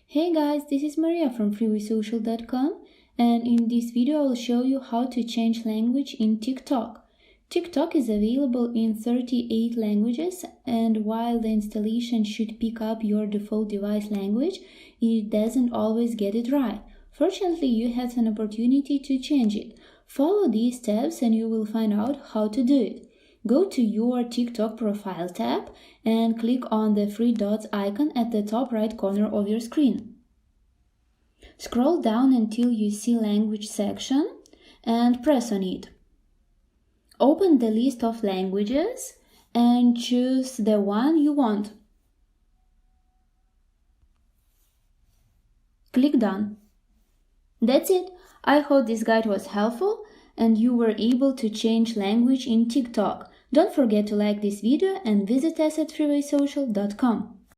Hey guys, this is Maria from freewaysocial.com, and in this video I will show you how to change language in Tik Tok. Tik Tok is available in 38 languages, and while the installation should pick up your default device language, it doesn't always get it right. Fortunately, you have an opportunity to change it. Follow these steps and you will find out how to do it. Go to your Tik Tok profile tab and click on the three dots icon at the top right corner of your screen. Scroll down until you see language section and press on it. Open the list of languages and choose the one you want. Click Done. That's it. I hope this guide was helpful and you were able to change language in Tik Tok. Don't forget to like this video and visit us at freewaysocial.com.